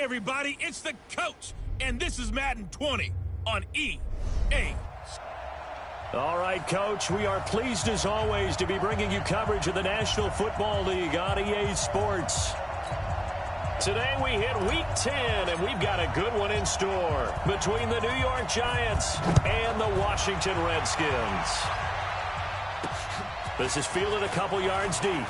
Hey, everybody, it's the coach, and this is Madden 20 on EA. All right, Coach, we are pleased as always to be bringing you coverage of the National Football League on EA Sports. Today we hit Week 10, and we've got a good one in store between the New York Giants and the Washington Redskins. This is fielded a couple yards deep.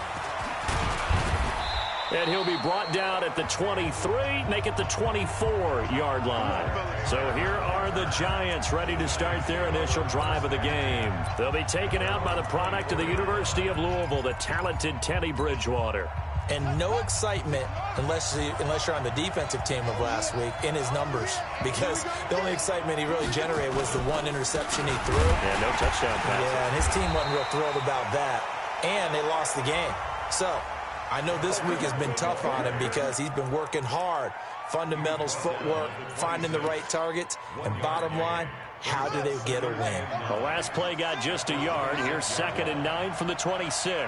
And he'll be brought down at the 23, make it the 24-yard line. So here are the Giants ready to start their initial drive of the game. They'll be taken out by the product of the University of Louisville, the talented Teddy Bridgewater. And no excitement unless you're on the defensive team of last week in his numbers, because the only excitement he really generated was the one interception he threw. Yeah, no touchdown pass. Yeah, and his team wasn't real thrilled about that. And they lost the game. So I know this week has been tough on him because he's been working hard. Fundamentals, footwork, finding the right targets. And bottom line, how do they get a win? The last play got just a yard. Here's 2nd and 9 from the 26.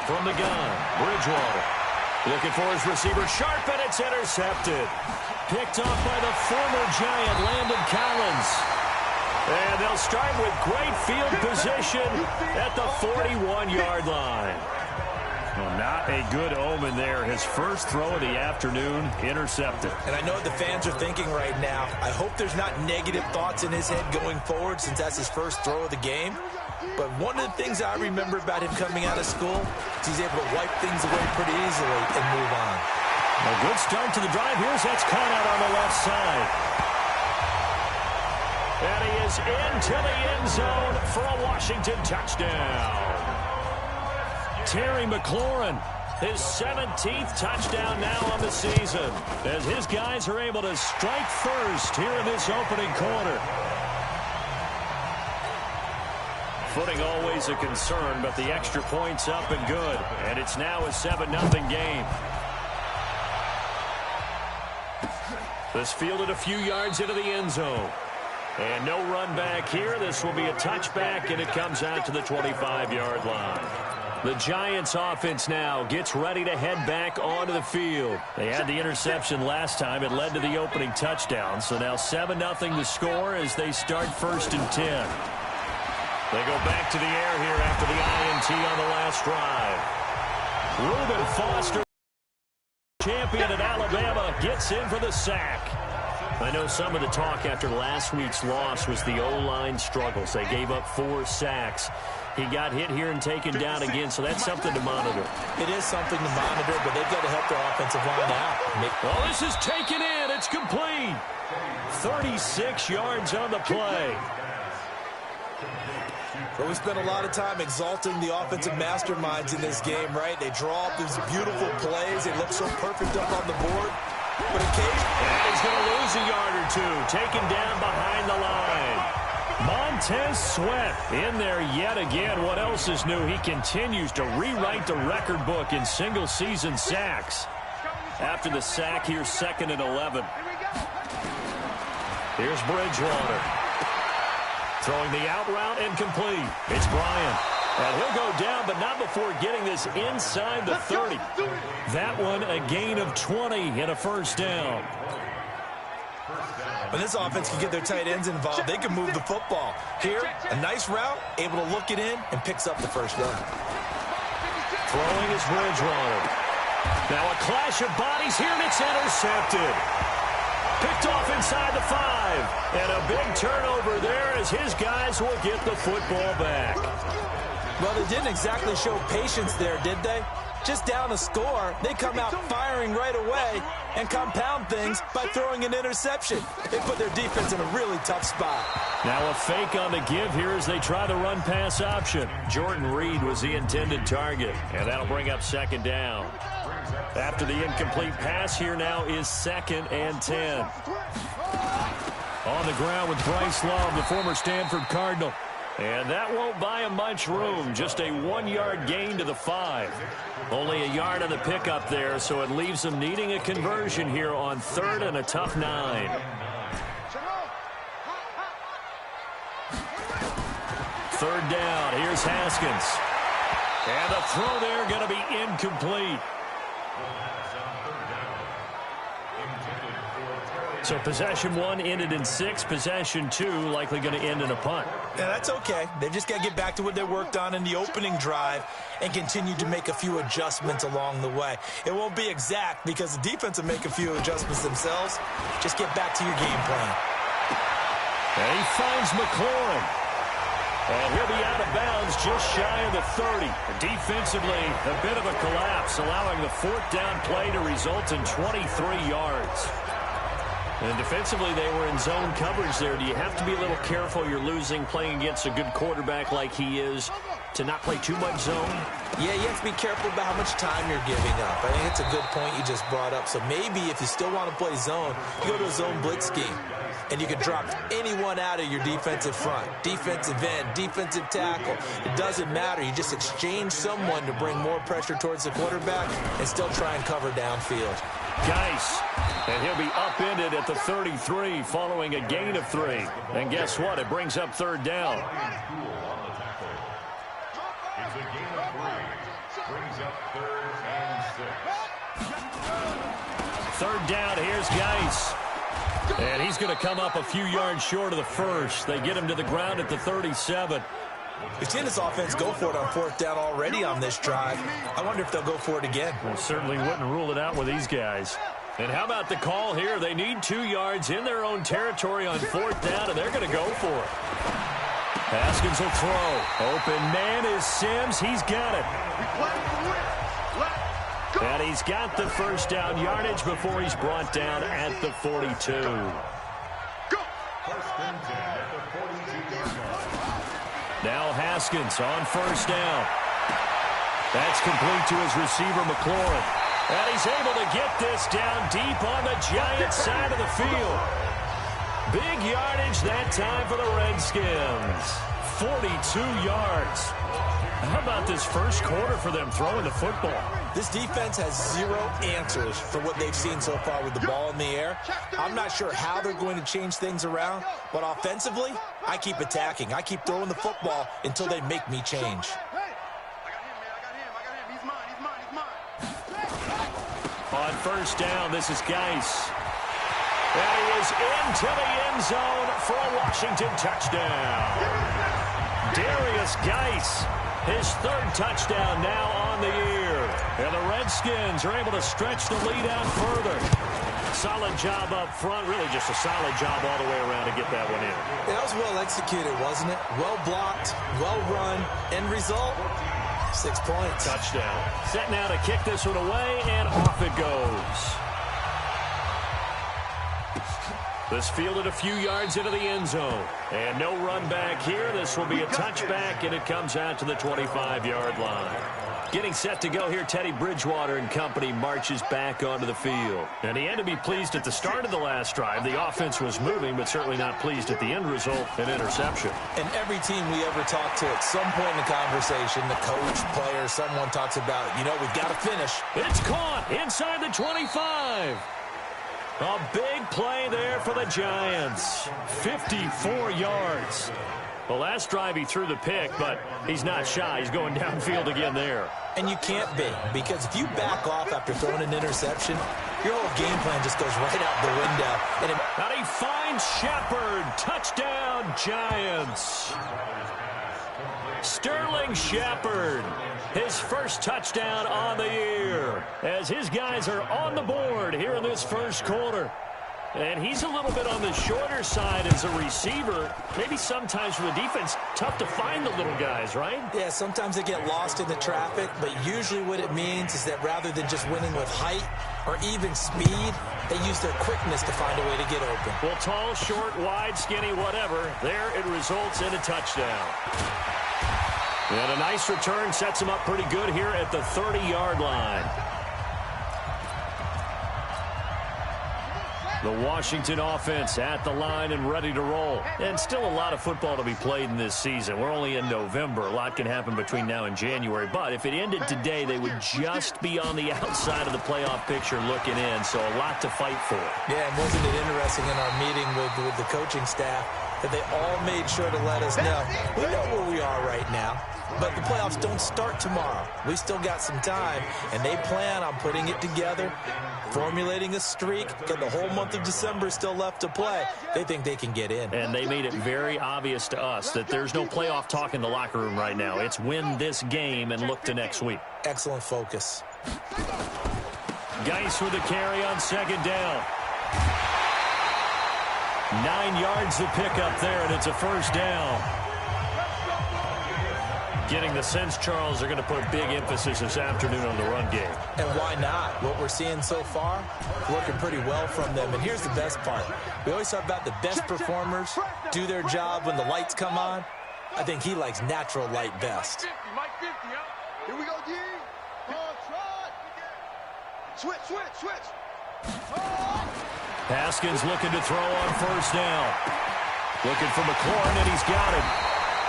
From the gun, Bridgewater. Looking for his receiver, sharp, and it's intercepted. Picked off by the former Giant, Landon Collins. And they'll start with great field position at the 41-yard line. Well, not a good omen there. His first throw of the afternoon intercepted. And I know what the fans are thinking right now. I hope there's not negative thoughts in his head going forward since that's his first throw of the game. But one of the things I remember about him coming out of school is he's able to wipe things away pretty easily and move on. A good start to the drive. Here's that's caught out on the left side. And he is into the end zone for a Washington touchdown. Terry McLaurin, his 17th touchdown now on the season, as his guys are able to strike first here in this opening quarter. Footing always a concern, but the extra point's up and good. And it's now a 7-0 game. This fielded a few yards into the end zone. And no run back here. This will be a touchback, and it comes out to the 25-yard line. The Giants offense now gets ready to head back onto the field. They had the interception last time. It led to the opening touchdown. So now 7-0 the score as they start 1st and 10. They go back to the air here after the INT on the last drive. Reuben Foster, champion at Alabama, gets in for the sack. I know some of the talk after last week's loss was the O-line struggles. They gave up 4 sacks. He got hit here and taken down again, so that's something to monitor. It is something to monitor, but they've got to help their offensive line out. Well, this is taken in. It's complete. 36 yards on the play. But we spent a lot of time exalting the offensive masterminds in this game, right? They draw up these beautiful plays. They look so perfect up on the board. But occasionally, and he's going to lose a yard or two. Taken down behind the line. Montez Sweat in there yet again. What else is new? He continues to rewrite the record book in single-season sacks. After the sack, here's 2nd and 11. Here's Bridgewater. Throwing the out route and complete. It's Bryant. And he'll go down, but not before getting this inside the 30. That one a gain of 20 and a 1st down. When this offense can get their tight ends involved, they can move the football. Here, a nice route, able to look it in, and picks up the 1st down. Throwing is Bridgewater. Now a clash of bodies here, and it's intercepted. Picked off inside the 5. And a big turnover there as his guys will get the football back. Well, they didn't exactly show patience there, did they? Just down a score, they come out firing right away and compound things by throwing an interception. They put their defense in a really tough spot. Now a fake on the give here as they try the run-pass option. Jordan Reed was the intended target, and that'll bring up 2nd down. After the incomplete pass, here now is 2nd and 10. On the ground with Bryce Love, the former Stanford Cardinal. And that won't buy him much room. Just a 1-yard gain to the 5. Only a yard on the pickup there, so it leaves them needing a conversion here on 3rd and a tough 9. 3rd down. Here's Haskins. And the throw there going to be incomplete. So possession 1 ended in 6. Possession 2 likely going to end in a punt. Yeah, that's okay. They've just got to get back to what they worked on in the opening drive and continue to make a few adjustments along the way. It won't be exact because the defense will make a few adjustments themselves. Just get back to your game plan. And he finds McLaurin. And he'll be out of bounds just shy of the 30. Defensively, a bit of a collapse, allowing the 4th down play to result in 23 yards. And defensively, they were in zone coverage there. Do you have to be a little careful? You're losing, playing against a good quarterback like he is, to not play too much zone? Yeah, you have to be careful about how much time you're giving up. I think it's a good point you just brought up. So maybe if you still want to play zone, you go to a zone blitz scheme. And you can drop anyone out of your defensive front. Defensive end, defensive tackle. It doesn't matter. You just exchange someone to bring more pressure towards the quarterback and still try and cover downfield. Geis. And he'll be upended at the 33 following a gain of 3. And guess what? It brings up 3rd down. It's a gain of 3. Brings up 3rd and 6. 3rd down. Here's Geis. And he's going to come up a few yards short of the first. They get him to the ground at the 37. We've seen this offense go for it on 4th down already on this drive. I wonder if they'll go for it again. Well, certainly wouldn't rule it out with these guys. And how about the call here? They need 2 yards in their own territory on 4th down, and they're going to go for it. Haskins will throw. Open man is Sims. He's got it. And he's got the 1st down yardage before he's brought down at the 42. Now Haskins on 1st down. That's complete to his receiver, McLaurin. And he's able to get this down deep on the Giants side of the field. Big yardage that time for the Redskins. 42 yards. How about this first quarter for them throwing the football? This defense has 0 answers for what they've seen so far with the ball in the air. I'm not sure how they're going to change things around, but offensively, I keep attacking. I keep throwing the football until they make me change. On 1st down, this is Geis. And he is into the end zone for a Washington touchdown. Darius Geis, his 3rd touchdown now on the year. And the Redskins are able to stretch the lead out further. Solid job up front, really just a solid job all the way around to get that one in. That was well executed, wasn't it? Well blocked, well run, end result, 6 points. Touchdown. Set now to kick this one away, and off it goes. This fielded a few yards into the end zone. And no run back here. This will be a touchback, and it comes out to the 25-yard line. Getting set to go here, Teddy Bridgewater and company marches back onto the field. And he had to be pleased at the start of the last drive. The offense was moving, but certainly not pleased at the end result, an interception. And every team we ever talk to at some point in the conversation, the coach, player, someone talks about, we've got to finish. It's caught inside the 25. A big play there for the Giants. 54 yards. The last drive he threw the pick, but he's not shy. He's going downfield again there. And you can't be, because if you back off after throwing an interception, your whole game plan just goes right out the window. And he finds Shepard. Touchdown, Giants. Sterling Shepard, his 1st touchdown on the year, as his guys are on the board here in this first quarter. And he's a little bit on the shorter side as a receiver. Maybe sometimes for the defense, tough to find the little guys, right? Yeah, sometimes they get lost in the traffic, but usually what it means is that rather than just winning with height or even speed, they use their quickness to find a way to get open. Well, tall, short, wide, skinny, whatever, there it results in a touchdown. And a nice return sets him up pretty good here at the 30-yard line. The Washington offense at the line and ready to roll. And still a lot of football to be played in this season. We're only in November. A lot can happen between now and January. But if it ended today, they would just be on the outside of the playoff picture looking in. So a lot to fight for. Yeah, and wasn't it interesting in our meeting with the coaching staff that they all made sure to let us know. We know where we are right now, but the playoffs don't start tomorrow. We still got some time, and they plan on putting it together, formulating a streak, and the whole month of December is still left to play. They think they can get in. And they made it very obvious to us that there's no playoff talk in the locker room right now. It's win this game and look to next week. Excellent focus. Geis with the carry on second down. 9 yards to pick up there, and it's a first down. Getting the sense, Charles, they're going to put a big emphasis this afternoon on the run game. And why not? What we're seeing so far, working pretty well from them. And here's the best part. We always talk about the best performers do their job when the lights come on. I think he likes natural light best. Here we go, D. Switch. Haskins looking to throw on first down. Looking for McLaurin, and he's got it.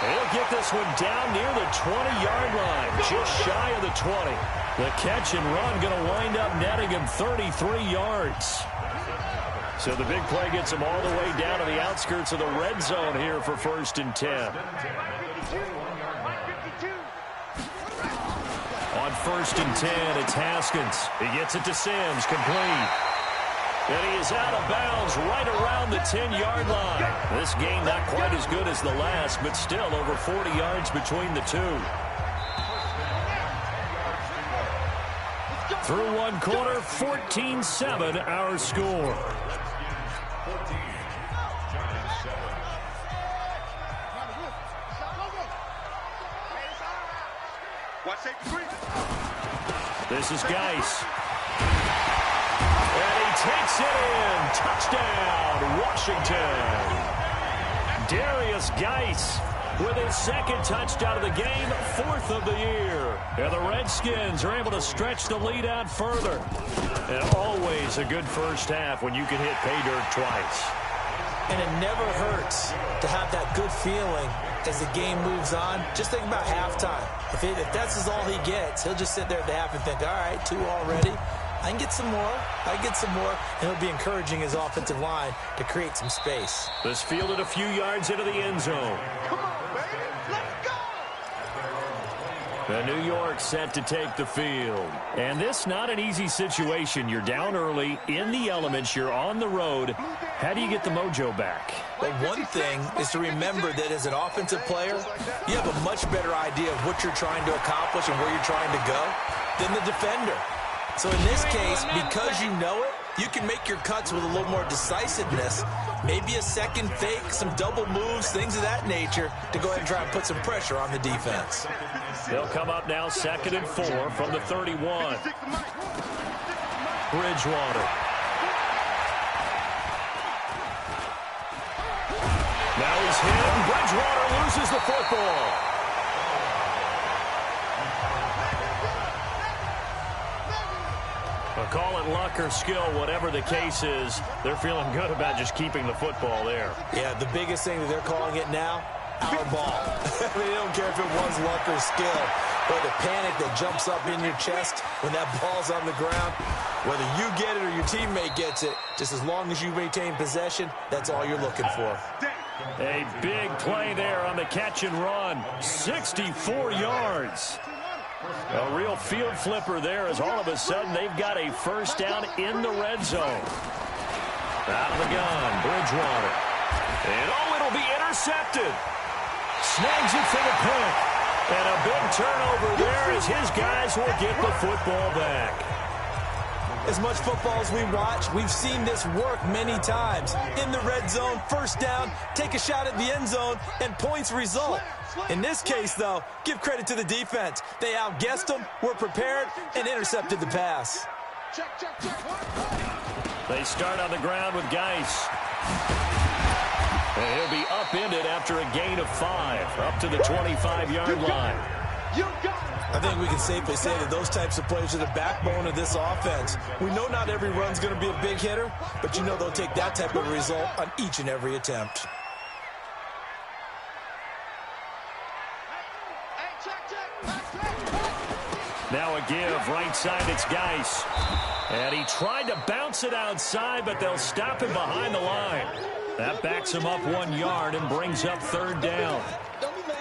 He'll get this one down near the 20-yard line, just shy of the 20. The catch and run going to wind up netting him 33 yards. So the big play gets him all the way down to the outskirts of the red zone here for 1st and 10. On 1st and 10, it's Haskins. He gets it to Sims, complete. And he is out of bounds right around the 10-yard line. This game not quite as good as the last, but still over 40 yards between the two. Through one quarter, 14-7 our score. This is Geis. And he takes it in. Touchdown, Washington. Darius Geis with his 2nd touchdown of the game, 4th of the year. And the Redskins are able to stretch the lead out further. And always a good first half when you can hit pay dirt twice. And it never hurts to have that good feeling as the game moves on. Just think about halftime. If that's all he gets, he'll just sit there at the half and think, all right, 2 already. I can get some more. And he'll be encouraging his offensive line to create some space. This fielded a few yards into the end zone. Come on, baby. Let's go. The New York set to take the field. And this not an easy situation. You're down early, in the elements, you're on the road. How do you get the mojo back? Well, one thing is to remember that as an offensive player, you have a much better idea of what you're trying to accomplish and where you're trying to go than the defender. So in this case, because you know it, you can make your cuts with a little more decisiveness, maybe a second fake, some double moves, things of that nature, to go ahead and try and put some pressure on the defense. They'll come up now 2nd and 4 from the 31. Bridgewater. Now he's hit, and Bridgewater loses the football. Call it luck or skill, whatever the case is, they're feeling good about just keeping the football there. Yeah, the biggest thing that they're calling it now, our ball. I mean, they don't care if it was luck or skill, or the panic that jumps up in your chest when that ball's on the ground. Whether you get it or your teammate gets it, just as long as you maintain possession, that's all you're looking for. A big play there on the catch and run. 64 yards. A real field flipper there as all of a sudden they've got a first down in the red zone. Out of the gun, Bridgewater. And it'll be intercepted. Snags it for the pick. And a big turnover there as his guys will get the football back. As much football as we watch, we've seen this work many times. In the red zone, first down, take a shot at the end zone, and points result. In this case, though, give credit to the defense. They outguessed them, were prepared, and intercepted the pass. They start on the ground with Geis. And he'll be upended after a gain of 5, up to the 25-yard line. I think we can safely say that those types of plays are the backbone of this offense. We know not every run's going to be a big hitter, but you know they'll take that type of result on each and every attempt. Now a give, right side, it's Geis. And he tried to bounce it outside, but they'll stop him behind the line. That backs him up 1 yard and brings up 3rd down.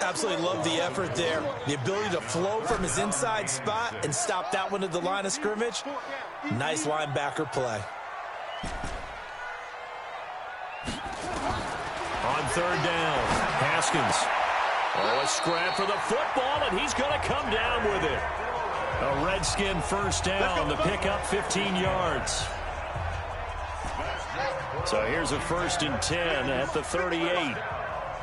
Absolutely love the effort there. The ability to flow from his inside spot and stop that one at the line of scrimmage. Nice linebacker play. On 3rd down, Haskins. Oh, a scrap for the football, and he's going to come down with it. A Redskin 1st down, the pickup 15 yards. So here's a 1st and 10 at the 38.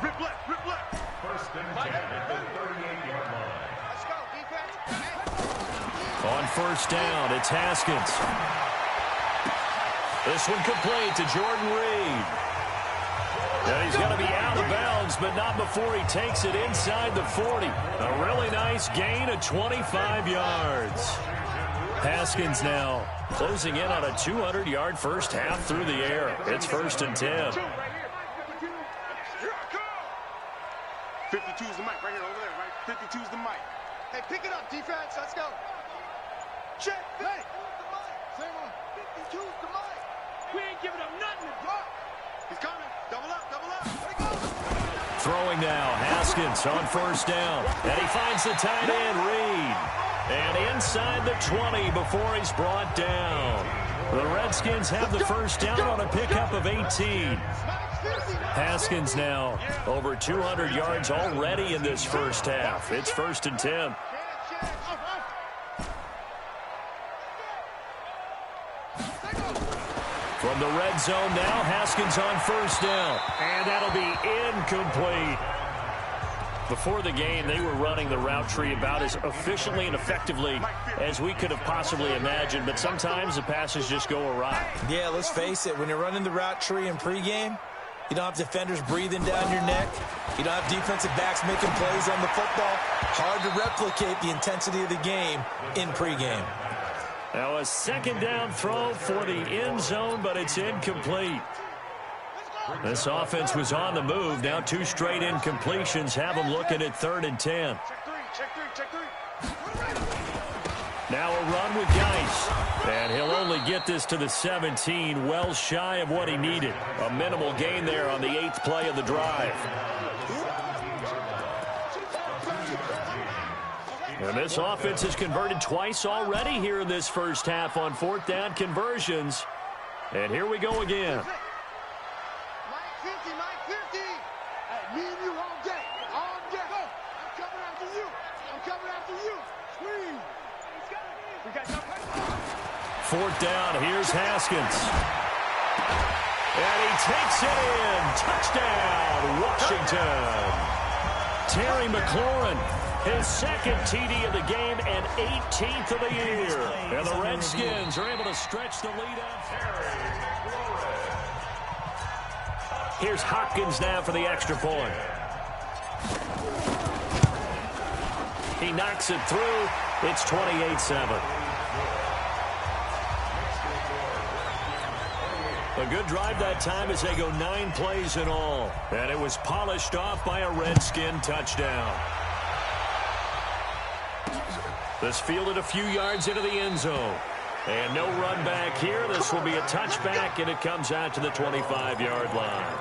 Rip left, rip left. 1st and 10 at the 38-yard line. Let's go, defense. On 1st down, it's Haskins. This one complete to Jordan Reed. And he's going to be out of bounds, but not before he takes it inside the 40. A really nice gain of 25 yards. Haskins now closing in on a 200-yard first half through the air. It's 1st and 10. 52's the mic right here, over there, right? 52's the mic. Hey, pick it up, defense. Let's go. Check. Hey. Same one. 52's the mic. We ain't giving up nothing to drop. He's coming. Double up, double up. There he goes. Throwing now, Haskins on 1st down. And he finds the tight end, Reed. And inside the 20 before he's brought down. The Redskins have the 1st down on a pickup of 18. Haskins now over 200 yards already in this first half. It's 1st and 10. From the red zone now, Haskins on 1st down. And that'll be incomplete. Before the game, they were running the route tree about as efficiently and effectively as we could have possibly imagined, but sometimes the passes just go awry. Yeah, let's face it, when you're running the route tree in pregame, you don't have defenders breathing down your neck. You don't have defensive backs making plays on the football. Hard to replicate the intensity of the game in pregame. Now a 2nd down throw for the end zone, but it's incomplete. This offense was on the move. Now 2 straight incompletions have them looking at 3rd and 10. Check three. Now a run with Geis. And he'll only get this to the 17, well shy of what he needed. A minimal gain there on the 8th play of the drive. And this offense has converted twice already here in this first half on 4th down conversions. And here we go again. Mike 50. Hey, me and you all day. All day. Go. I'm coming after you. I'm coming after you. Squeeze. We got no pressure. 4th down, here's Haskins. And he takes it in. Touchdown, Washington. Terry McLaurin, his 2nd TD of the game and 18th of the year. And the Redskins are able to stretch the lead on Terry. Here's Hopkins now for the extra point. He knocks it through. It's 28-7. A good drive that time as they go 9 plays in all. And it was polished off by a Redskin touchdown. This fielded a few yards into the end zone. And no run back here. This will be a touchback, and it comes out to the 25-yard line.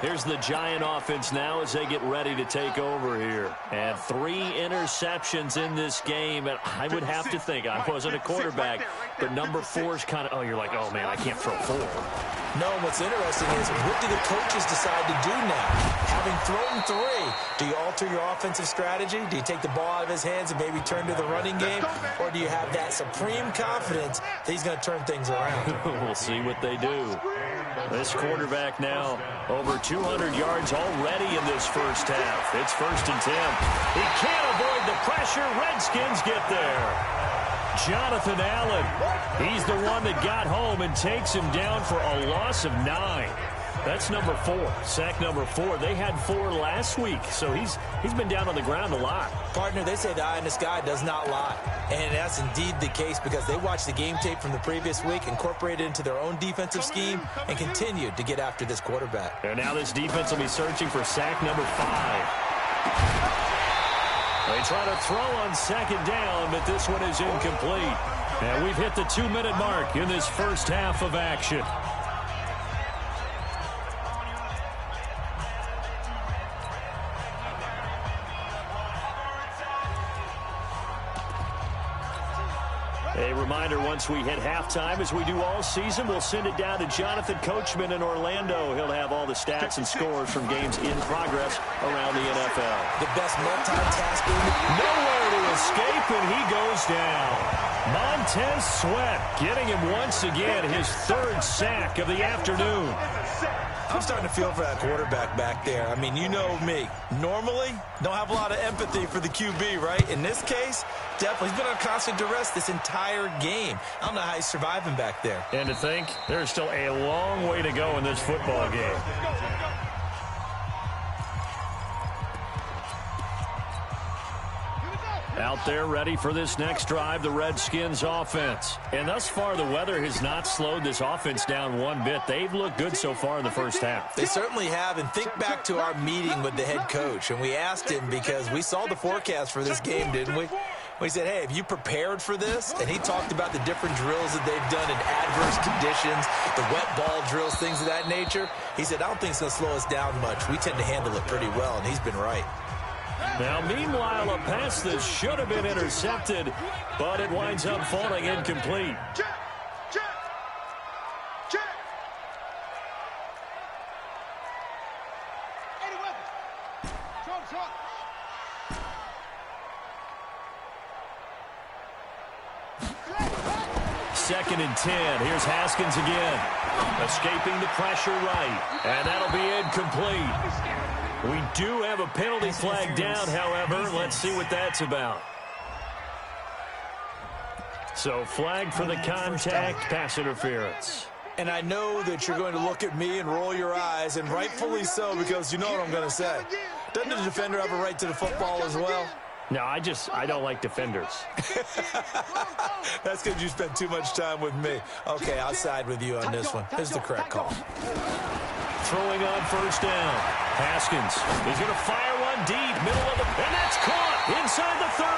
Here's the Giant offense now as they get ready to take over here. And 3 interceptions in this game. And I would have to think, I wasn't a quarterback, but number 4 is kind of, oh, you're like, oh, man, I can't throw 4. No, what's interesting is what do the coaches decide to do now? Having thrown 3, do you alter your offensive strategy? Do you take the ball out of his hands and maybe turn to the running game? Or do you have that supreme confidence that he's going to turn things around? We'll see what they do. This quarterback now over 200 yards already in this first half. It's 1st and 10. He can't avoid the pressure. Redskins get there. Jonathan Allen, he's the one that got home and takes him down for a loss of 9. That's number 4, sack number 4. They had 4 last week, so he's been down on the ground a lot. Partner, they say the eye in the sky does not lie. And that's indeed the case because they watched the game tape from the previous week, incorporated it into their own defensive scheme, and continued to get after this quarterback. And now this defense will be searching for sack number 5. They try to throw on 2nd down, but this one is incomplete. And we've hit the 2-minute mark in this first half of action. A reminder, once we hit halftime, as we do all season, we'll send it down to Jonathan Coachman in Orlando. He'll have all the stats and scores from games in progress around the NFL. The best multitasking. Nowhere to escape, and he goes down. Montez Sweat getting him once again, his third sack of the afternoon. I'm starting to feel for that quarterback back there. I mean, you know me. Normally, don't have a lot of empathy for the QB, right? In this case, definitely. He's been on constant duress this entire game. I don't know how he's surviving back there. And to think, there's still a long way to go in this football game. Out there ready for this next drive, the Redskins offense. And thus far, the weather has not slowed this offense down one bit. They've looked good so far in the first half. They certainly have. And think back to our meeting with the head coach. And we asked him, because we saw the forecast for this game, didn't we? We said, hey, have you prepared for this? And he talked about the different drills that they've done in adverse conditions, the wet ball drills, things of that nature. He said, I don't think it's going to slow us down much. We tend to handle it pretty well, and he's been right. Now, meanwhile, a pass that should have been intercepted, but it winds up falling incomplete. Check. Eddie Weapon. Trump. 2nd and 10. Here's Haskins again. Escaping the pressure right. And that'll be incomplete. We do have a penalty flag down, however. Let's see what that's about. So, flag for the contact, pass interference. And I know that you're going to look at me and roll your eyes, and rightfully so, because you know what I'm going to say. Doesn't the defender have a right to the football as well? No, I don't like defenders. That's because you spent too much time with me. Okay, I'll side with you on this one. This is the correct call. Throwing on first down. Haskins is going to fire one deep, middle of the, and that's caught inside the 30.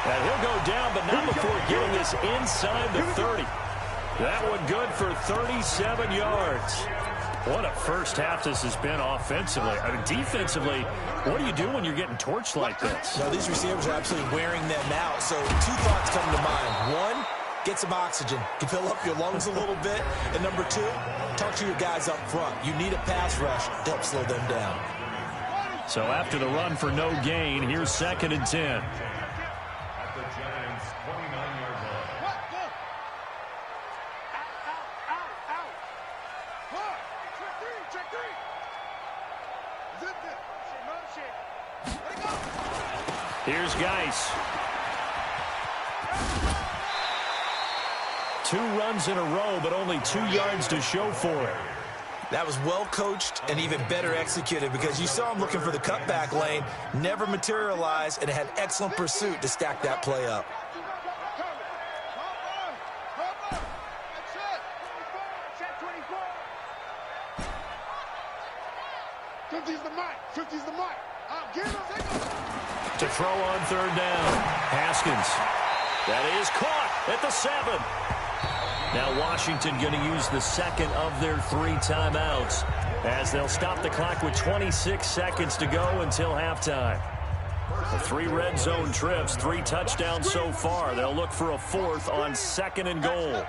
And he'll go down, but not before getting this inside the 30. That one good for 37 yards. What a first half this has been offensively. I mean, defensively, what do you do when you're getting torched like this? Now, these receivers are absolutely wearing them out. So 2 thoughts come to mind. One, get some oxygen. You fill up your lungs a little bit. And number 2, talk to your guys up front. You need a pass rush to help slow them down. So after the run for no gain, here's 2nd and 10. Here's Geis. 2 runs in a row, but only 2 yards to show for it. That was well coached and even better executed, because you saw him looking for the cutback lane, never materialized, and had excellent pursuit to stack that play up. To throw on 3rd down. Haskins. That is caught at the 7. Now Washington going to use the second of their 3 timeouts, as they'll stop the clock with 26 seconds to go until halftime. The 3 red zone trips, 3 touchdowns so far. They'll look for a 4th on 2nd and goal.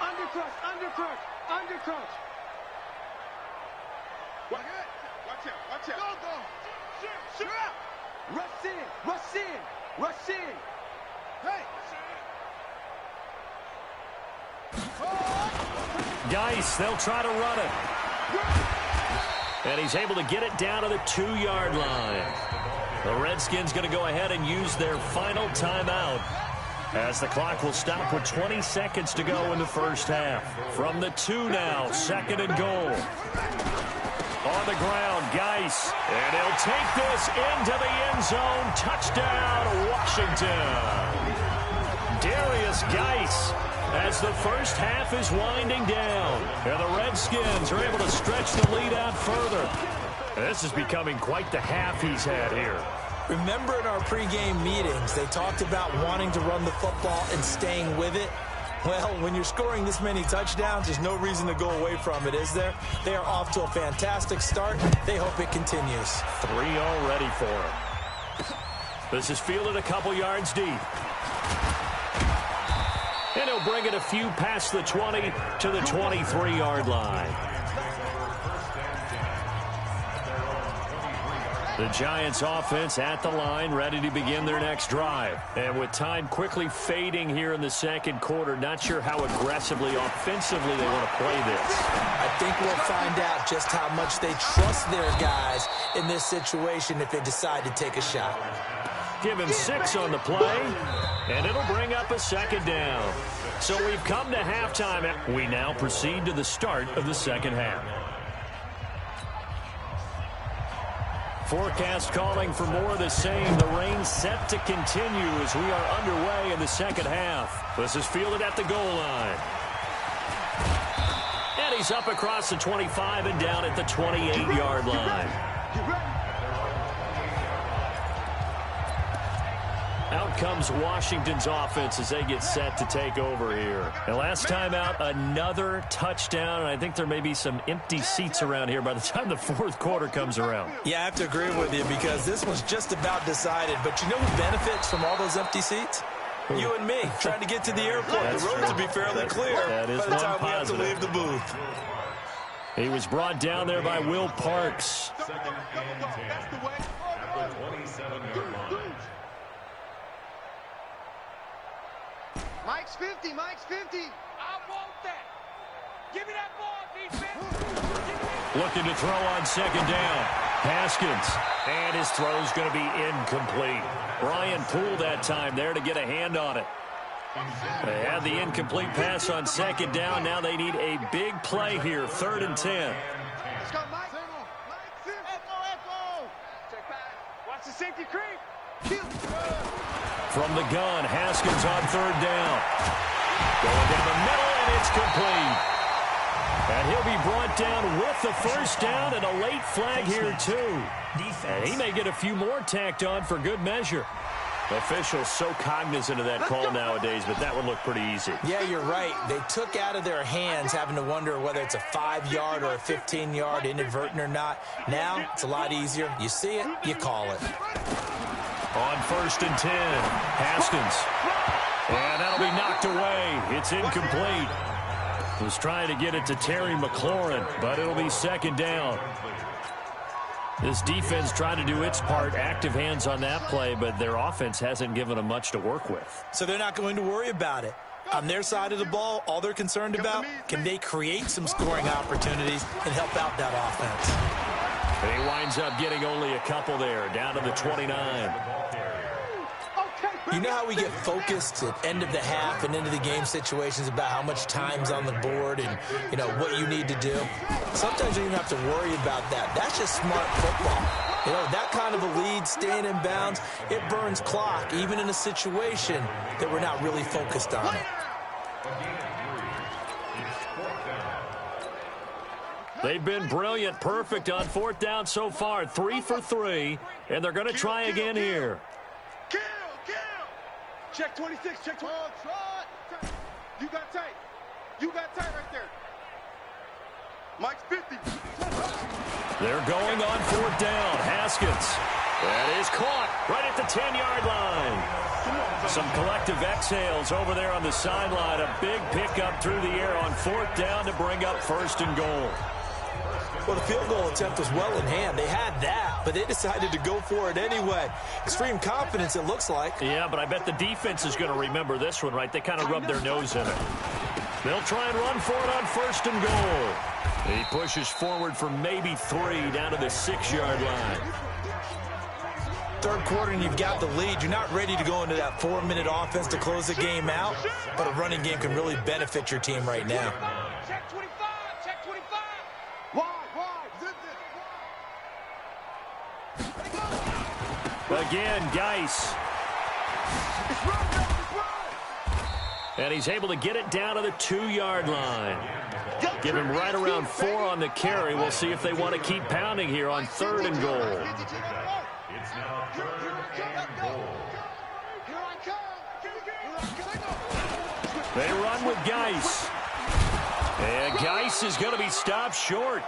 Undercrush. Watch out. Go. Shoot out. Rush in. Hey. Geis, they'll try to run it. And he's able to get it down to the 2-yard line. The Redskins going to go ahead and use their final timeout, as the clock will stop with 20 seconds to go in the first half. From the 2 now, 2nd and goal. On the ground, Geis, and he'll take this into the end zone. Touchdown, Washington. Darius Geis, as the first half is winding down, and the Redskins are able to stretch the lead out further. This is becoming quite the half he's had here. Remember in our pregame meetings, they talked about wanting to run the football and staying with it? Well, when you're scoring this many touchdowns, there's no reason to go away from it, is there? They are off to a fantastic start. They hope it continues. 3 already for him. This is fielded a couple yards deep. And he'll bring it a few past the 20 to the 23-yard line. The Giants offense at the line, ready to begin their next drive. And with time quickly fading here in the second quarter, not sure how aggressively, offensively they want to play this. I think we'll find out just how much they trust their guys in this situation if they decide to take a shot. Give him 6 on the play, and it'll bring up a second down. So we've come to halftime. We now proceed to the start of the second half. Forecast calling for more of the same. The rain set to continue as we are underway in the second half. This is fielded at the goal line. And he's up across the 25 and down at the 28-yard line. Out comes Washington's offense as they get set to take over here. And last time out, another touchdown. And I think there may be some empty seats around here by the time the fourth quarter comes around. Yeah, I have to agree with you because this one's just about decided. But you know who benefits from all those empty seats? You and me, trying to get to the airport. The roads will be fairly clear by the time we have to leave the booth. He was brought down there by Will Parks. Mike's 50, Mike's 50. I want that. Give me that ball, defense. Looking to throw on second down. Haskins. And his throw's going to be incomplete. Brian Poole that time there to get a hand on it. They had the incomplete pass on second down. Now they need a big play here. 3rd and 10. Let's go, Mike. Echo. Check back. Watch the safety creep. Kill. From the gun, Haskins on 3rd down. Going down the middle, and it's complete. And he'll be brought down with the first down and a late flag here, too. And he may get a few more tacked on for good measure. Officials so cognizant of that call nowadays, but that would look pretty easy. Yeah, you're right. They took out of their hands having to wonder whether it's a 5-yard or a 15-yard inadvertent or not. Now, it's a lot easier. You see it, you call it. On 1st and 10, Haskins. And that'll be knocked away. It's incomplete. Was trying to get it to Terry McLaurin, but it'll be 2nd down. This defense trying to do its part, active hands on that play, but their offense hasn't given them much to work with. So they're not going to worry about it. On their side of the ball, all they're concerned about, can they create some scoring opportunities and help out that offense? And he winds up getting only a couple there, down to the 29. You know how we get focused at end of the half and into the game situations about how much time's on the board and, you know, what you need to do? Sometimes you don't even have to worry about that. That's just smart football. You know, that kind of a lead, staying in bounds, it burns clock, even in a situation that we're not really focused on it. They've been brilliant, perfect on 4th down so far, 3 for 3, and they're going to try again here. Kill. Check 26, check 20. You got tight. You got tight right there. Mike's 50. They're going on 4th down. Haskins. That is caught right at the 10-yard line. Some collective exhales over there on the sideline. A big pickup through the air on 4th down to bring up 1st and goal. Well, the field goal attempt was well in hand. They had that, but they decided to go for it anyway. Extreme confidence, it looks like. Yeah, but I bet the defense is going to remember this one, right? They kind of rubbed their nose in it. They'll try and run for it on 1st and goal. He pushes forward for maybe 3 down to the 6-yard line. 3rd quarter and you've got the lead. You're not ready to go into that 4-minute offense to close the game out, but a running game can really benefit your team right now. Check 25, check 25. Wide. Zip it. Again, Geis. And he's able to get it down to the 2-yard line. Give him right around 4 on the carry. We'll see if they want to keep pounding here on 3rd and goal. It's now 3rd and goal. They run with Geis. And Geis is going to be stopped short.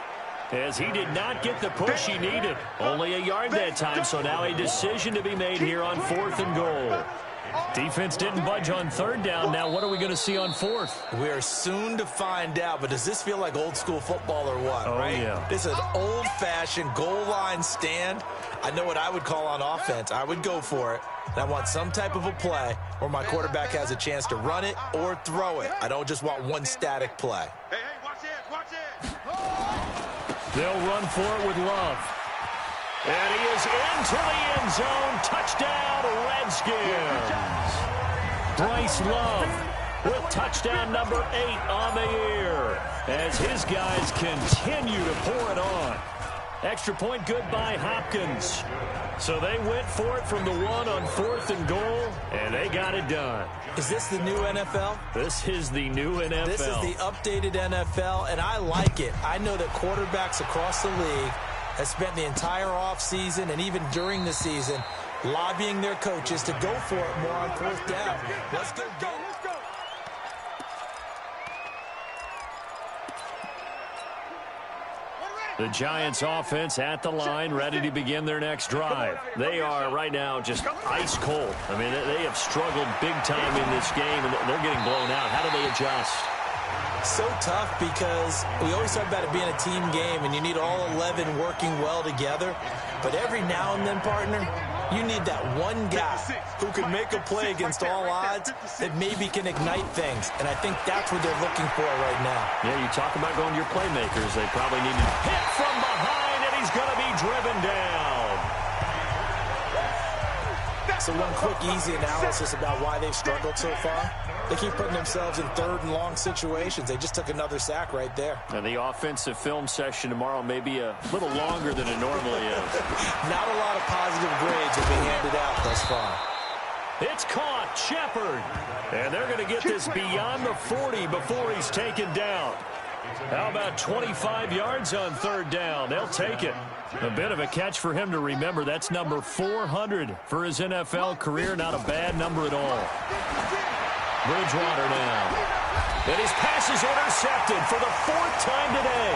as he did not get the push he needed. Only a yard that time, so now a decision to be made here on 4th and goal. Defense didn't budge on 3rd down. Now what are we going to see on 4th? We're soon to find out, but does this feel like old school football or what, right? Yeah. This is an old-fashioned goal line stand. I know what I would call on offense. I would go for it. And I want some type of a play where my quarterback has a chance to run it or throw it. I don't just want one static play. Hey, watch it. They'll run for it with Love. And he is into the end zone. Touchdown, Redskins. Bryce Love with touchdown number 8 on the year as his guys continue to pour it on. Extra point good by Hopkins. So they went for it from the 1 on 4th and goal, and they got it done. Is this the new NFL? This is the new NFL. This is the updated NFL, and I like it. I know that quarterbacks across the league have spent the entire offseason and even during the season lobbying their coaches to go for it more on 4th down. Let's go get it. The Giants offense at the line, ready to begin their next drive. They are right now just ice cold. I mean, they have struggled big time in this game, and they're getting blown out. How do they adjust? So tough because we always talk about it being a team game, and you need all 11 working well together. But every now and then, partner, you need that one guy who can make a play against all odds that maybe can ignite things. And I think that's what they're looking for right now. Yeah, you talk about going to your playmakers. They probably need to hit from behind, and he's going to be driven down. So one quick, easy analysis about why they've struggled so far. They keep putting themselves in 3rd and long situations. They just took another sack right there. And the offensive film session tomorrow may be a little longer than it normally is. Not a lot of positive grades will be handed out thus far. It's caught, Shepard. And they're going to get this beyond the 40 before he's taken down. How about 25 yards on 3rd down? They'll take it. A bit of a catch for him to remember. That's number 400 for his NFL career. Not a bad number at all. Bridgewater now. And his pass is intercepted for the 4th time today.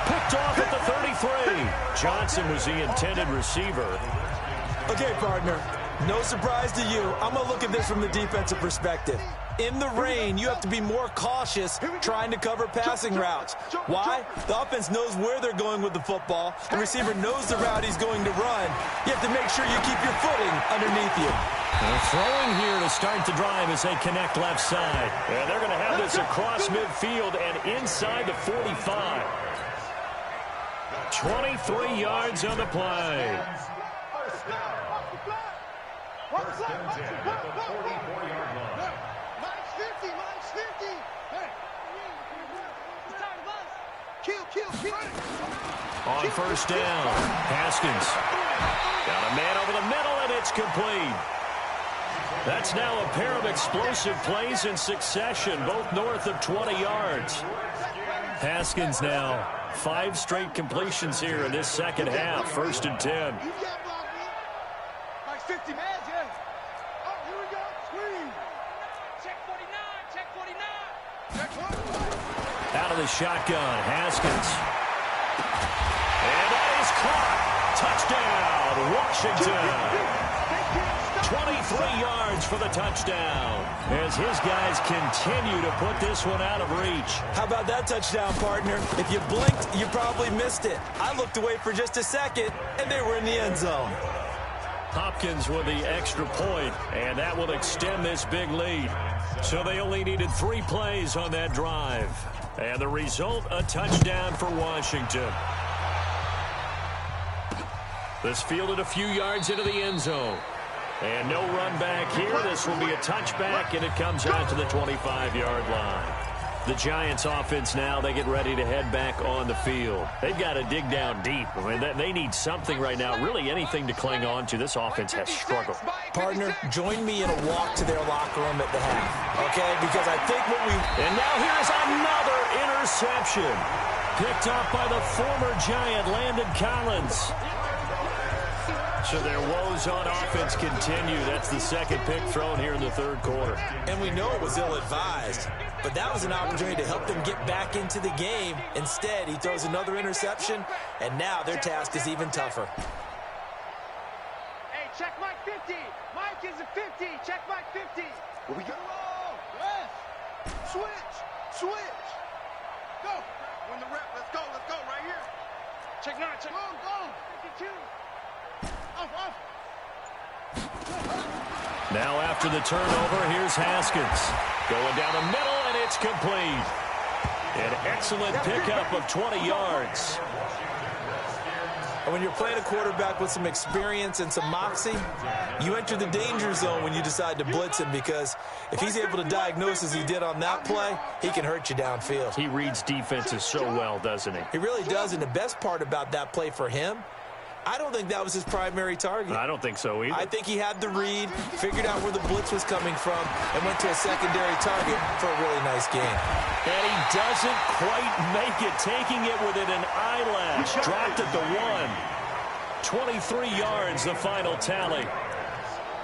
Picked off at the 33. Johnson was the intended receiver. Okay, partner. No surprise to you. I'm going to look at this from the defensive perspective. In the rain, you have to be more cautious trying to cover passing routes. Why? The offense knows where they're going with the football. The receiver knows the route he's going to run. You have to make sure you keep your footing underneath you. They're throwing here to start the drive as they connect left side. And they're going to have this across midfield and inside the 45. 23 yards on the play. First and 10 at the 44-yard line. On 1st down, Haskins. Got a man over the middle, and it's complete. That's now a pair of explosive plays in succession, both north of 20 yards. Haskins now 5 straight completions here in this second half. 1st and 10. Out of the shotgun, Haskins. And that is caught. Touchdown, Washington. 23 yards for the touchdown as his guys continue to put this one out of reach. How about that touchdown, partner? If you blinked, you probably missed it. I looked away for just a second, and they were in the end zone. Hopkins with the extra point, and that will extend this big lead. So they only needed 3 plays on that drive. And the result, a touchdown for Washington. This fielded a few yards into the end zone. And no run back here. This will be a touchback, and it comes out to the 25-yard line. The Giants offense now, they get ready to head back on the field. They've got to dig down deep. I mean, they need something right now, really anything to cling on to. This offense has struggled. Partner, join me in a walk to their locker room at the half, okay? Because I think what we... And now here's another interception. Picked up by the former Giant, Landon Collins. So their woes on offense continue. That's the second pick thrown here in the 3rd quarter. And we know it was ill-advised. but that was an opportunity to help them get back into the game. Instead, he throws another interception, and now their task is even tougher. Hey, check Mike 50. Mike is a 50. Check Mike 50. Here we go. Yes. Switch. Go. Win the rep. Let's go right here. Check 9. Check. Go. 52. Off. Now after the turnover, here's Haskins. Going down the middle, and it's complete. An excellent pickup of 20 yards. And when you're playing a quarterback with some experience and some moxie, you enter the danger zone when you decide to blitz him, because if he's able to diagnose as he did on that play, he can hurt you downfield. He reads defenses so well, doesn't he? He really does, and the best part about that play for him, I don't think that was his primary target. I don't think so either. I think he had the read, figured out where the blitz was coming from, and went to a secondary target for a really nice game. And he doesn't quite make it, taking it within an eyelash. Dropped at the 1. 23 yards, the final tally.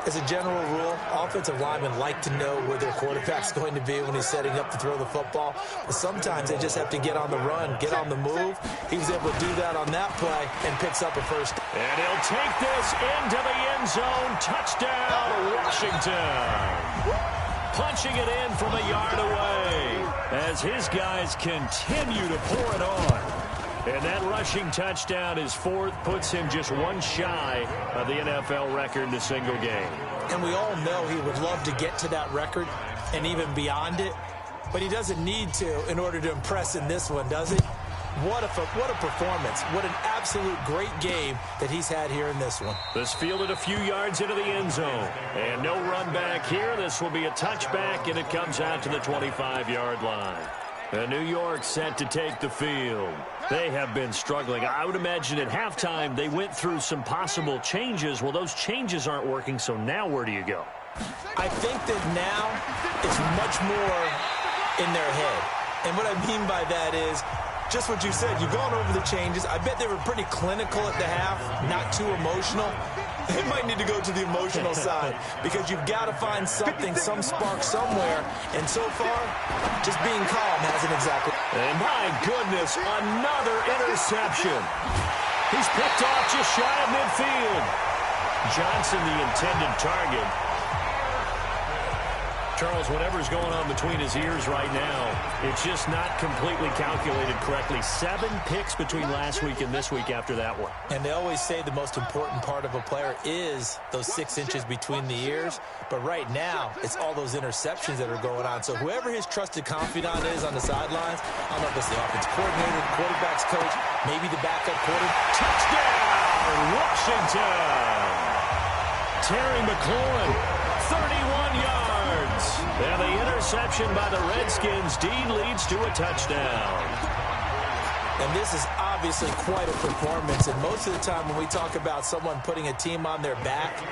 As a general rule, offensive linemen like to know where their quarterback's going to be when he's setting up to throw the football. But sometimes they just have to get on the run, get on the move. He was able to do that on that play and picks up a first. And he'll take this into the end zone. Touchdown, Washington. Punching it in from a yard away as his guys continue to pour it on. And that rushing touchdown is fourth, puts him just one shy of the NFL record in a single game. And we all know he would love to get to that record and even beyond it, but he doesn't need to in order to impress in this one, does he? What a performance. What an absolute great game that he's had here in this one. This fielded a few yards into the end zone. And no run back here. This will be a touchback, and it comes out to the 25-yard line. And New York set to take the field. They have been struggling. I would imagine at halftime they went through some possible changes. Well, those changes aren't working, so now where do you go? I think that now it's much more in their head. And what I mean by that is just what you said. You've gone over the changes. I bet they were pretty clinical at the half, not too emotional. They might need to go to the emotional side because you've got to find something, some spark somewhere. And so far, just being calm hasn't exactly. And my goodness, another interception. He's picked off just shy of midfield. Johnson, the intended target. Charles, whatever's going on between his ears right now, it's just not completely calculated correctly. 7 picks between last week and this week after that one. And they always say the most important part of a player is those 6 inches between the ears. But right now, it's all those interceptions that are going on. So whoever his trusted confidant is on the sidelines, I don't know if it's the offense coordinator, the quarterback's coach, maybe the backup quarterback. Touchdown, Washington! Terry McLaurin, 31 yards. And the interception by the Redskins. Dean leads to a touchdown. And this is obviously quite a performance. And most of the time when we talk about someone putting a team on their back,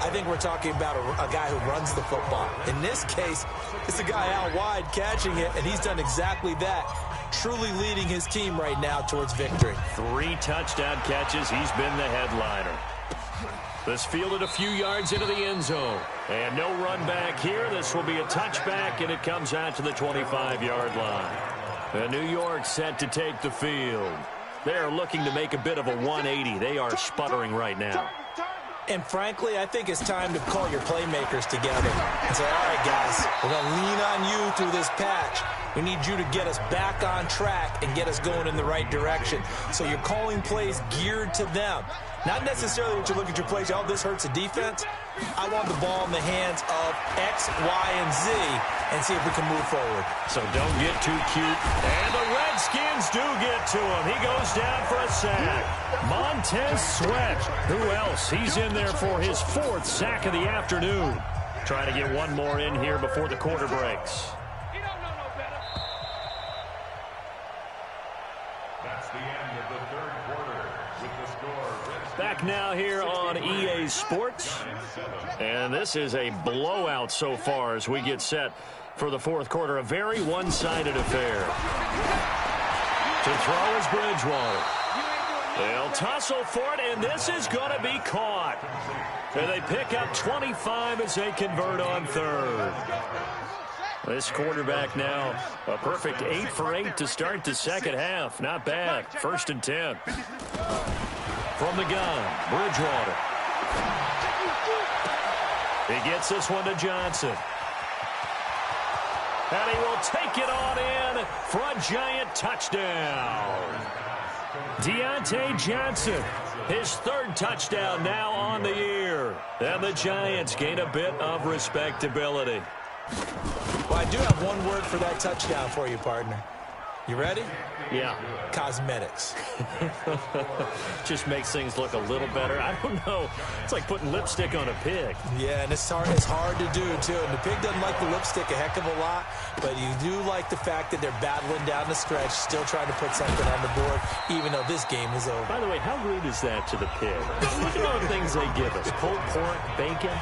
I think we're talking about a guy who runs the football. In this case, it's a guy out wide catching it, and he's done exactly that, truly leading his team right now towards victory. 3 touchdown catches. He's been the headliner. This fielded a few yards into the end zone. And no run back here. This will be a touchback, and it comes out to the 25-yard line. And New York set to take the field. They're looking to make a bit of a 180. They are sputtering right now. And frankly, I think it's time to call your playmakers together and say, all right, guys, we're going to lean on you through this patch. We need you to get us back on track and get us going in the right direction. So you're calling plays geared to them. Not necessarily what you look at your plays, oh, this hurts the defense. I want the ball in the hands of X, Y, and Z and see if we can move forward. So don't get too cute. And the Redskins do get to him. He goes down for a sack. Montez Sweat. Who else? He's in there for his 4th sack of the afternoon. Trying to get one more in here before the quarter breaks. That's the end of the third quarter with the score. Back now here on EA Sports. And this is a blowout so far as we get set for the 4th quarter. A very one-sided affair. To throw is Bridgewater. They'll tussle for it, and this is going to be caught. And they pick up 25 as they convert on 3rd. This quarterback now, a perfect 8 for 8 to start the second half. Not bad. 1st and 10. From the gun, Bridgewater. He gets this one to Johnson. And he will take it on in for a Giant touchdown. Deontay Johnson, his 3rd touchdown now on the year. And the Giants gain a bit of respectability. Well, I do have one word for that touchdown for you, partner. You ready? Yeah. Cosmetics. Just makes things look a little better. I don't know. It's like putting lipstick on a pig. Yeah, and it's hard to do, too. And the pig doesn't like the lipstick a heck of a lot, but you do like the fact that they're battling down the stretch, still trying to put something on the board, even though this game is over. By the way, how rude is that to the pig? Look at all the things they give us. Pulled pork, bacon.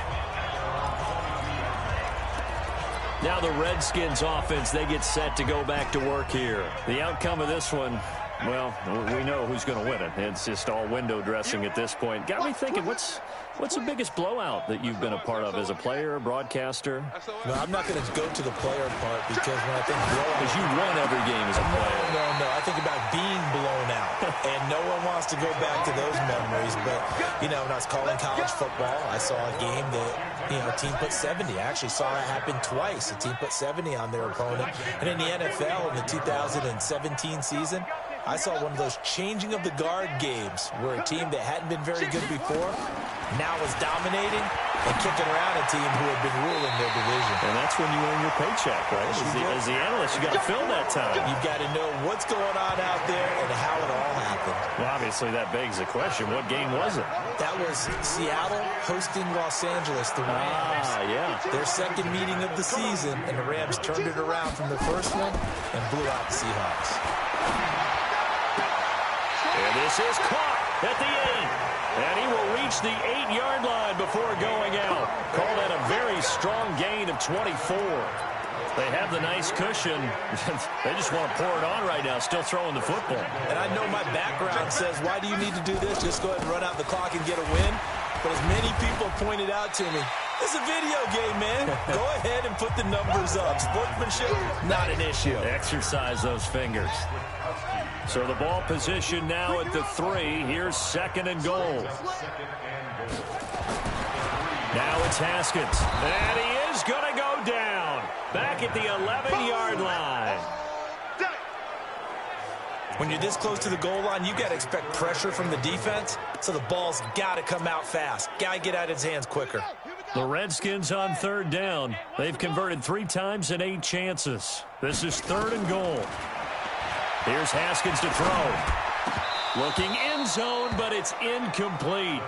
Now the Redskins offense, they get set to go back to work here. The outcome of this one, well, we know who's going to win it. It's just all window dressing at this point. Got me thinking, what's the biggest blowout that you've been a part of as a player, broadcaster? No, I'm not going to go to the player part because when I think blowout... Because you won every game as a player. No. I think about being blown out. And no one wants to go back to those memories. But, you know, when I was calling college football, I saw a game that, you know, a team put 70. I actually saw it happen twice. A team put 70 on their opponent. And in the NFL in the 2017 season, I saw one of those changing of the guard games where a team that hadn't been very good before now was dominating and kicking around a team who had been ruling their division. And that's when you earn your paycheck, right? As the analyst, you got to fill that time. You've got to know what's going on out there and how it all happened. Well, obviously, that begs the question, what game was it? That was Seattle hosting Los Angeles, the Rams. Yeah. Their second meeting of the season, and the Rams turned it around from the first one and blew out the Seahawks. And this is caught at the 8. And he will reach the 8-yard line before going out. Call that a very strong gain of 24. They have the nice cushion. They just want to pour it on right now, still throwing the football. And I know my background says, why do you need to do this? Just go ahead and run out the clock and get a win. But as many people pointed out to me, it's a video game, man. Go ahead and put the numbers up. Sportsmanship, not an issue. Exercise those fingers. So the ball position now at the 3. Here's 2nd and goal. Now it's Haskins. And he is going to go down. Back at the 11-yard line. When you're this close to the goal line, you got to expect pressure from the defense. So the ball's got to come out fast. Got to get out of his hands quicker. The Redskins on 3rd down. They've converted 3 times in 8 chances. This is 3rd and goal. Here's Haskins to throw. Looking end zone, but it's incomplete.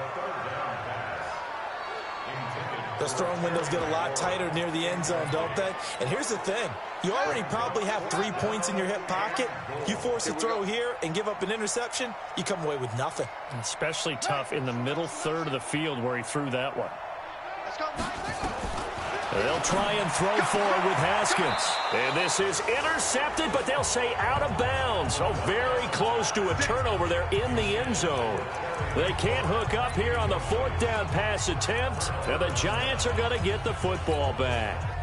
Those throwing windows get a lot tighter near the end zone, don't they? And here's the thing. You already probably have 3 points in your hip pocket. You force a throw here and give up an interception, you come away with nothing. Especially tough in the middle 3rd of the field where he threw that one. They'll try and throw forward with Haskins. And this is intercepted, but they'll say out of bounds. Oh, very close to a turnover there in the end zone. They can't hook up here on the 4th down pass attempt. And the Giants are going to get the football back.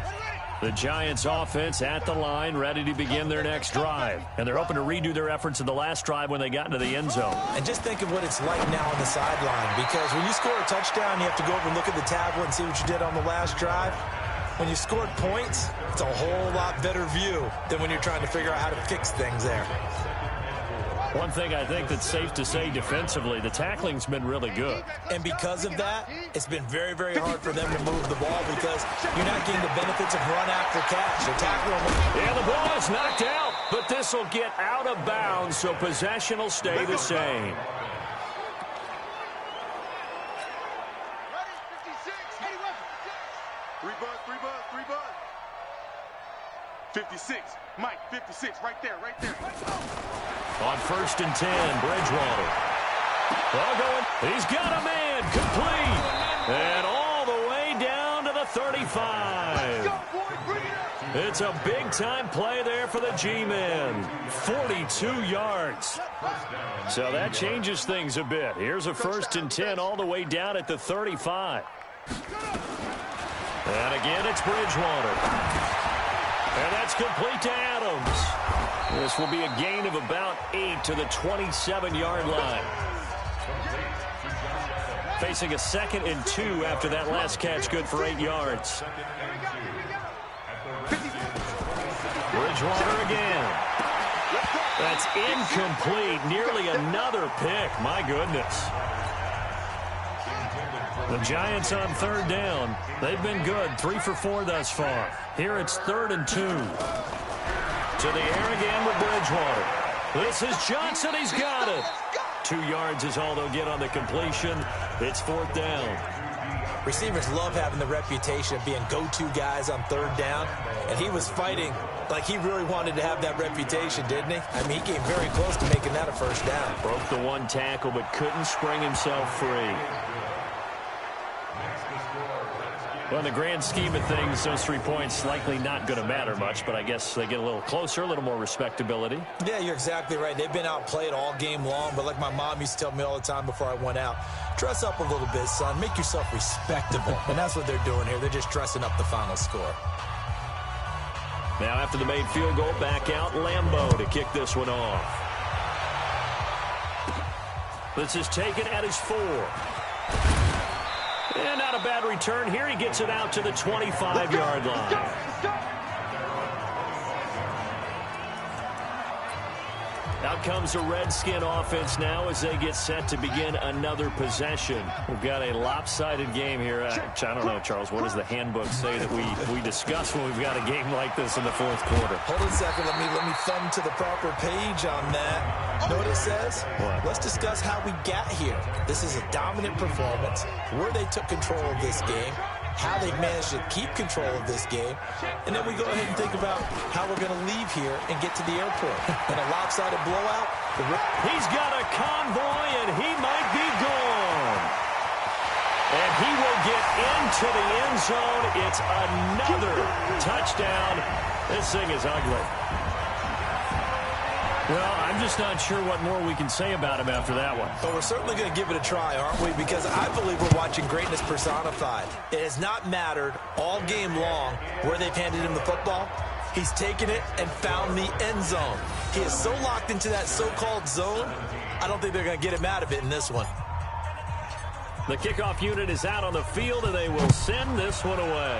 The Giants offense at the line, ready to begin their next drive. And they're hoping to redo their efforts in the last drive when they got into the end zone. And just think of what it's like now on the sideline. Because when you score a touchdown, you have to go over and look at the tablet and see what you did on the last drive. When you scored points, it's a whole lot better view than when you're trying to figure out how to fix things there. One thing I think that's safe to say defensively, the tackling's been really good. And because of that, it's been very, very hard for them to move the ball because you're not getting the benefits of run after catch. They're tackling. Yeah, the ball is knocked out, but this will get out of bounds, so possession will stay the same. 56. Mike, 56. Right there. On 1st and 10, Bridgewater. Ball going. He's got a man. Complete. And all the way down to the 35. It's a big-time play there for the G-men. 42 yards. So that changes things a bit. Here's a 1st and 10 all the way down at the 35. And again, it's Bridgewater. And that's complete to Adams. This will be a gain of about 8 to the 27-yard line. Facing a 2nd and 2 after that last catch, good for 8 yards. Bridgewater again. That's incomplete. Nearly another pick. My goodness. The Giants on 3rd down. They've been good. 3 for 4 thus far. Here it's 3rd and 2. To the air again with Bridgewater. This is Johnson. He's got it. 2 yards is all they'll get on the completion. It's 4th down. Receivers love having the reputation of being go-to guys on 3rd down. And he was fighting like he really wanted to have that reputation, didn't he? I mean, he came very close to making that a 1st down. Broke the 1 tackle, but couldn't spring himself free. Well, in the grand scheme of things, those 3 points likely not going to matter much, but I guess they get a little closer, a little more respectability. Yeah, you're exactly right. They've been outplayed all game long, but like my mom used to tell me all the time before I went out, dress up a little bit, son. Make yourself respectable. And that's what they're doing here. They're just dressing up the final score. Now, after the made field goal, back out Lambeau to kick this one off. This is taken at his 4. And not a bad return here. He gets it out to the 25-yard line. Out comes the Redskin offense now as they get set to begin another possession. We've got a lopsided game here. I don't know, Charles, what does the handbook say that we discuss when we've got a game like this in the 4th quarter? Hold on a second. Let me thumb to the proper page on that. Know what it says? What? Let's discuss how we got here. This is a dominant performance, where they took control of this game, how they've managed to keep control of this game, and then we go ahead and think about how we're going to leave here and get to the airport. In a lopsided blowout, he's got a convoy, and he might be gone. And he will get into the end zone. It's another touchdown. This thing is ugly. Well, I'm just not sure what more we can say about him after that one. But we're certainly going to give it a try, aren't we? Because I believe we're watching greatness personified. It has not mattered all game long where they've handed him the football. He's taken it and found the end zone. He is so locked into that so-called zone, I don't think they're going to get him out of it in this one. The kickoff unit is out on the field, and they will send this one away.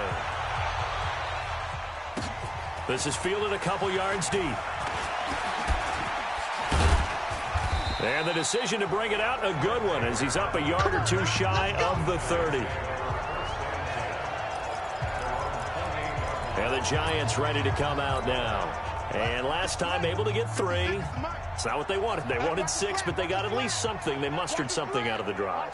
This is fielded a couple yards deep. And the decision to bring it out, a good one, as he's up a yard or 2 shy of the 30. And the Giants ready to come out now. And last time able to get 3. It's not what they wanted. They wanted 6, but they got at least something. They mustered something out of the drive.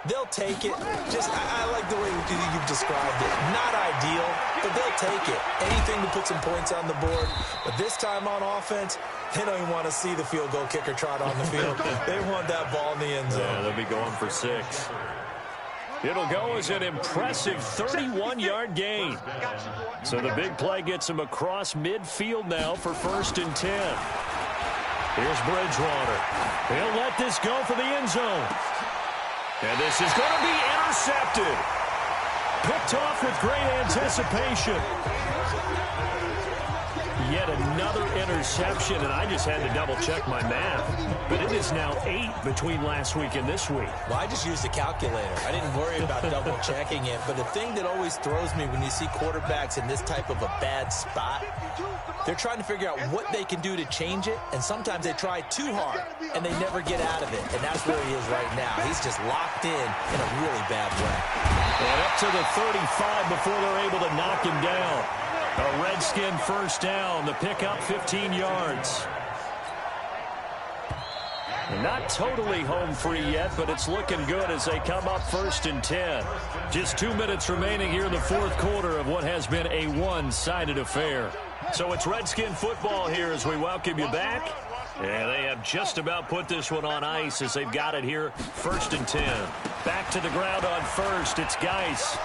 They'll take it. I like the way you've described it. Not ideal, but they'll take it. Anything to put some points on the board. But this time on offense, they don't even want to see the field goal kicker trot on the field. They want that ball in the end zone. Yeah, they'll be going for 6. It'll go as an impressive 31-yard gain. So the big play gets him across midfield now for 1st and 10. Here's Bridgewater. He'll let this go for the end zone. And this is going to be intercepted. Picked off with great anticipation. Yet another interception, and I just had to double-check my math. But it is now 8 between last week and this week. Well, I just used a calculator. I didn't worry about double-checking it. But the thing that always throws me when you see quarterbacks in this type of a bad spot, they're trying to figure out what they can do to change it, and sometimes they try too hard, and they never get out of it. And that's where he is right now. He's just locked in a really bad way. And up to the 35 before they're able to knock him down. A Redskin 1st down. The pickup 15 yards. Not totally home free yet, but it's looking good as they come up 1st and 10. Just 2 minutes remaining here in the 4th quarter of what has been a one-sided affair. So it's Redskin football here as we welcome you back. And they have just about put this one on ice as they've got it here 1st and 10. Back to the ground on 1st. It's Geis.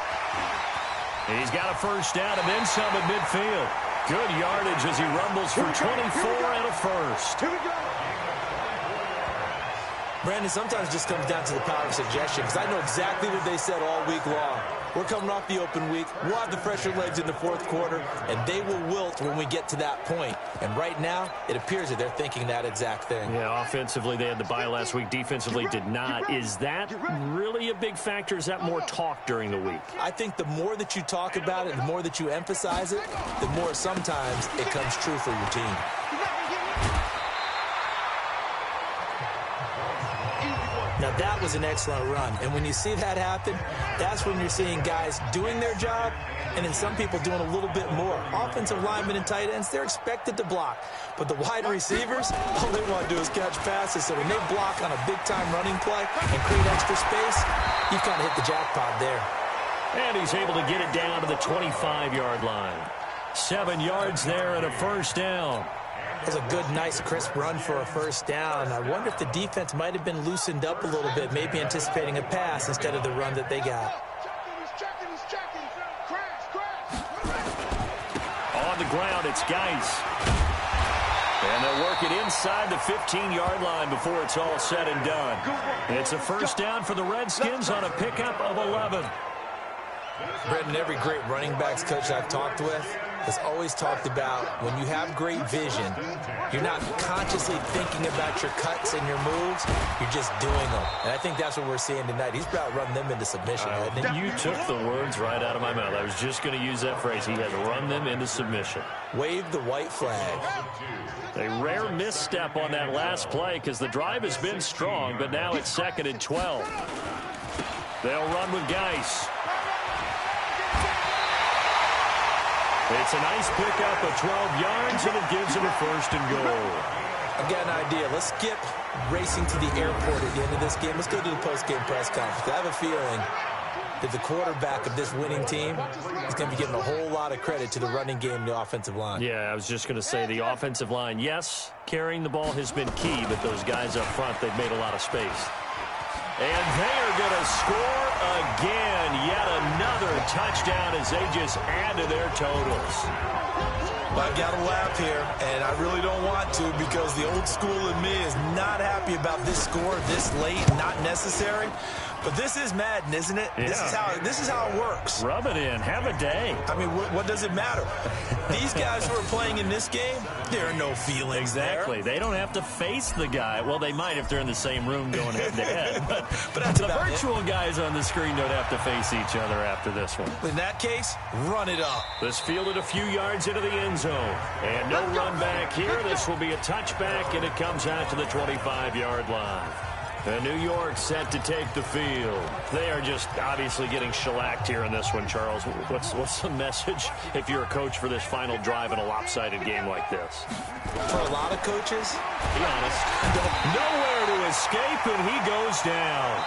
He's got a 1st down and then some at midfield. Good yardage as he rumbles for 24 and a 1st. Here we go. Brandon, sometimes it just comes down to the power of suggestion, because I know exactly what they said all week long. We're coming off the open week. We'll have the fresher legs in the fourth quarter, and they will wilt when we get to that point. And right now, it appears that they're thinking that exact thing. Yeah, offensively, they had the bye last week. Defensively, did not. Is that really a big factor? Is that more talk during the week? I think the more that you talk about it, the more that you emphasize it, the more sometimes it comes true for your team. Now, that was an excellent run. And when you see that happen, that's when you're seeing guys doing their job and then some people doing a little bit more. Offensive linemen and tight ends, they're expected to block. But the wide receivers, all they want to do is catch passes. So when they block on a big-time running play and create extra space, you kind of hit the jackpot there. And he's able to get it down to the 25-yard line. 7 yards there and a first down. That's a good, nice, crisp run for a first down. I wonder if the defense might have been loosened up a little bit, maybe anticipating a pass instead of the run that they got. On the ground, it's Geis. And they'll work it inside the 15-yard line before it's all said and done. It's a first down for the Redskins on a pickup of 11. Brendan, every great running backs coach I've talked with has always talked about when you have great vision, you're not consciously thinking about your cuts and your moves, you're just doing them. And I think that's what we're seeing tonight. He's about running them into submission, hasn't he? You took the words right out of my mouth. I was just going to use that phrase. He has run them into submission. Wave the white flag. A rare misstep on that last play because the drive has been strong, but now it's 2nd and 12. They'll run with Geis. It's a nice pickup of 12 yards, and it gives him a first and goal. I've got an idea. Let's skip racing to the airport at the end of this game. Let's go to the post-game press conference. I have a feeling that the quarterback of this winning team is going to be getting a whole lot of credit to the running game and the offensive line. Yeah, I was just going to say the offensive line, yes, carrying the ball has been key, but those guys up front, they've made a lot of space. And they are going to score again. Yet another touchdown as they just add to their totals. I've got to laugh here, and I really don't want to because the old school in me is not happy about this score this late, not necessary. But this is Madden, isn't it? Yeah. This is how it works. Rub it in. Have a day. I mean, what does it matter? These guys who are playing in this game, there are no feelings Exactly. there. They don't have to face the guy. Well, they might if they're in the same room going head-to-head. But that's the about virtual guys on the screen don't have to face each other after this one. In that case, run it up. This fielded a few yards into the end zone. And no run back here. This will be a touchback, and it comes out to the 25-yard line. And New York set to take the field. They are just obviously getting shellacked here in this one, Charles. What's the message if you're a coach for this final drive in a lopsided game like this? For a lot of coaches, be honest. Nowhere to escape, and he goes down.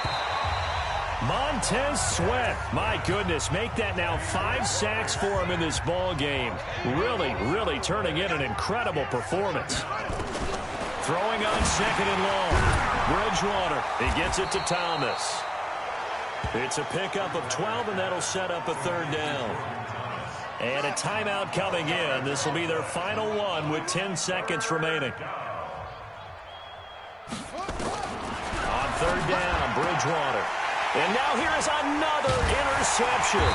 Montez Sweat, my goodness, make that now 5 sacks for him in this ball game. Really turning in an incredible performance. Throwing on 2nd and long. Bridgewater, he gets it to Thomas. It's a pickup of 12, and that'll set up a 3rd down. And a timeout coming in. This will be their final one with 10 seconds remaining. On 3rd down, Bridgewater. And now here is another interception.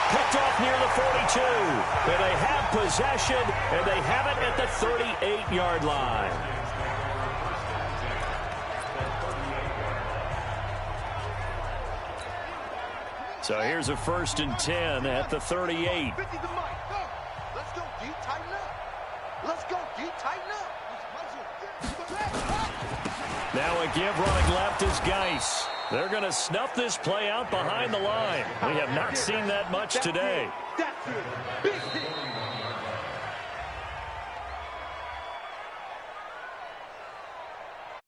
Picked off near the 42. And they have possession, and they have it at the 38-yard line. So here's a 1st and 10 at the 38. Let's go, D. Tighten up. Let's go, D. Tighten up. Now a give running left is Geis. They're going to snuff this play out behind the line. We have not seen that much today. That's it. Big hit.